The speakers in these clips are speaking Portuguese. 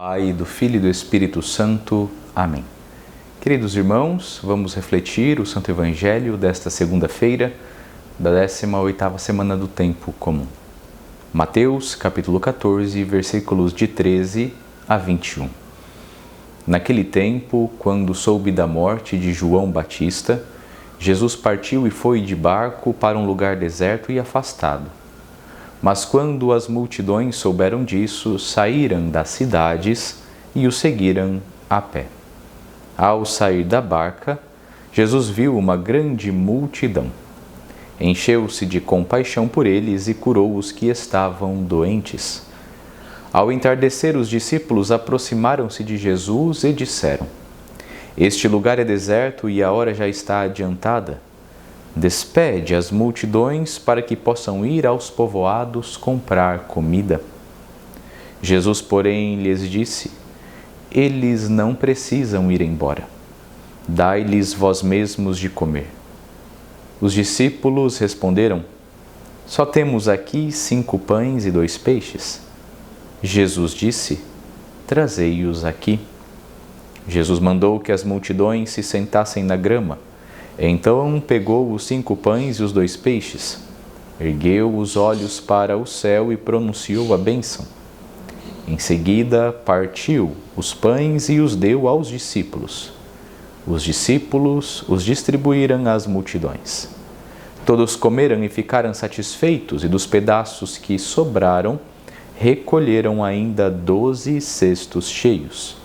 Pai, do Filho e do Espírito Santo. Amém. Queridos irmãos, vamos refletir o Santo Evangelho desta segunda-feira, da 18ª semana do Tempo Comum. Mateus, capítulo 14, versículos de 13 a 21. Naquele tempo, quando soube da morte de João Batista, Jesus partiu e foi de barco para um lugar deserto e afastado. Mas quando as multidões souberam disso, saíram das cidades e o seguiram a pé. Ao sair da barca, Jesus viu uma grande multidão. Encheu-se de compaixão por eles e curou os que estavam doentes. Ao entardecer, os discípulos aproximaram-se de Jesus e disseram: Este lugar é deserto e a hora já está adiantada. Despede as multidões para que possam ir aos povoados comprar comida. Jesus, porém, lhes disse: Eles não precisam ir embora. Dai-lhes vós mesmos de comer. Os discípulos responderam: Só temos aqui 5 pães e 2 peixes. Jesus disse: Trazei-os aqui. Jesus mandou que as multidões se sentassem na grama. Então pegou os 5 pães e os 2 peixes, ergueu os olhos para o céu e pronunciou a bênção. Em seguida, partiu os pães e os deu aos discípulos. Os discípulos os distribuíram às multidões. Todos comeram e ficaram satisfeitos, e dos pedaços que sobraram, recolheram ainda 12 cestos cheios.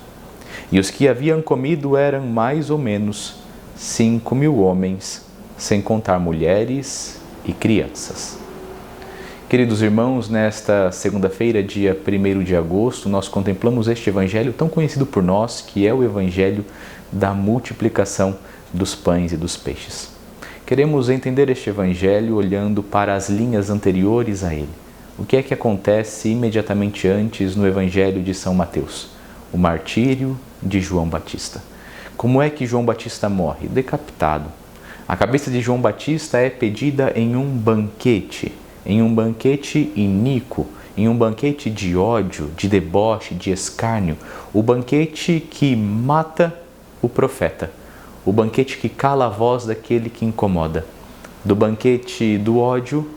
E os que haviam comido eram mais ou menos 5.000 homens, sem contar mulheres e crianças. Queridos irmãos, nesta segunda-feira, dia 1º de agosto, nós contemplamos este evangelho tão conhecido por nós, que é o evangelho da multiplicação dos pães e dos peixes. Queremos entender este evangelho olhando para as linhas anteriores a ele. O que é que acontece imediatamente antes no evangelho de São Mateus? O martírio de João Batista. Como é que João Batista morre? Decapitado. A cabeça de João Batista é pedida em um banquete iníquo, em um banquete de ódio, de deboche, de escárnio, o banquete que mata o profeta, o banquete que cala a voz daquele que incomoda. Do banquete do ódio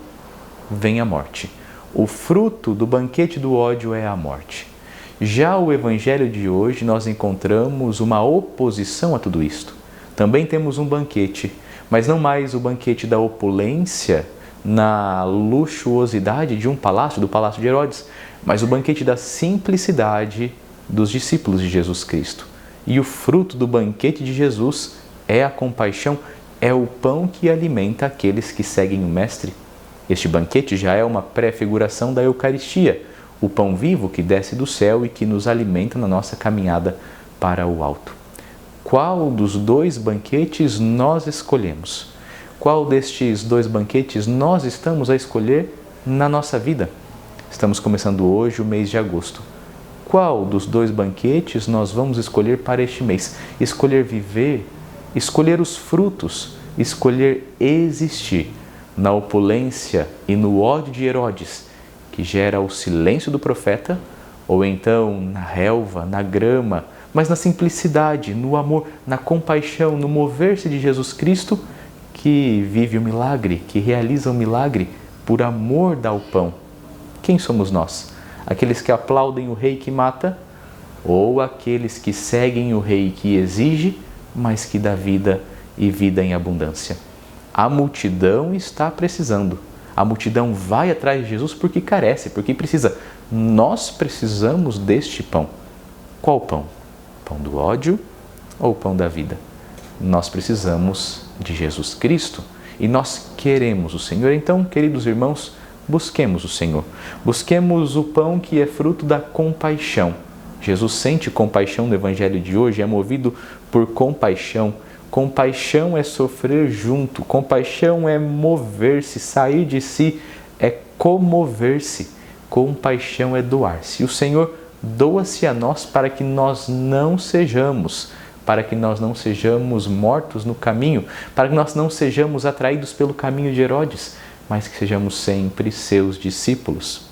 vem a morte. O fruto do banquete do ódio é a morte. Já o evangelho de hoje nós encontramos uma oposição a tudo isto. Também temos um banquete, mas não mais o banquete da opulência na luxuosidade de um palácio, do palácio de Herodes, mas o banquete da simplicidade dos discípulos de Jesus Cristo. E o fruto do banquete de Jesus é a compaixão, é o pão que alimenta aqueles que seguem o Mestre. Este banquete já é uma prefiguração da Eucaristia, o pão vivo que desce do céu e que nos alimenta na nossa caminhada para o alto. Qual dos 2 banquetes nós escolhemos? Qual destes 2 banquetes nós estamos a escolher na nossa vida? Estamos começando hoje o mês de agosto. Qual dos 2 banquetes nós vamos escolher para este mês? Escolher viver, escolher os frutos, escolher existir na opulência e no ódio de Herodes, que gera o silêncio do profeta, ou então na relva, na grama, mas na simplicidade, no amor, na compaixão, no mover-se de Jesus Cristo, que vive o milagre, que realiza o milagre, por amor dá o pão. Quem somos nós? Aqueles que aplaudem o rei que mata, ou aqueles que seguem o rei que exige, mas que dá vida e vida em abundância? A multidão está precisando. A multidão vai atrás de Jesus porque carece, porque precisa. Nós precisamos deste pão. Qual pão? Pão do ódio ou o pão da vida? Nós precisamos de Jesus Cristo e nós queremos o Senhor. Então, queridos irmãos, busquemos o Senhor. Busquemos o pão que é fruto da compaixão. Jesus sente compaixão no Evangelho de hoje, é movido por compaixão. Compaixão é sofrer junto, compaixão é mover-se, sair de si, é comover-se. Compaixão é doar-se. O Senhor doa-se a nós para que nós não sejamos mortos no caminho, para que nós não sejamos atraídos pelo caminho de Herodes, mas que sejamos sempre seus discípulos.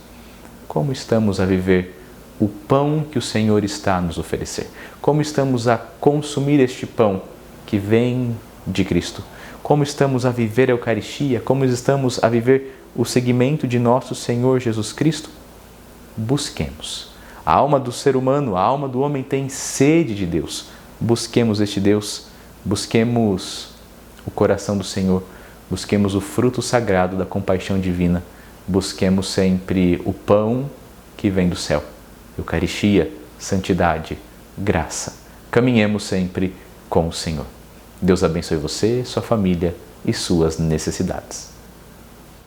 Como estamos a viver o pão que o Senhor está a nos oferecer. Como estamos a consumir este pão que vem de Cristo. Como estamos a viver a Eucaristia, como estamos a viver o seguimento de nosso Senhor Jesus Cristo. Busquemos. A alma do ser humano, a alma do homem tem sede de Deus. Busquemos este Deus, busquemos o coração do Senhor, busquemos o fruto sagrado da compaixão divina, busquemos sempre o pão que vem do céu. Eucaristia, santidade, graça. Caminhemos sempre com o Senhor. Deus abençoe você, sua família e suas necessidades.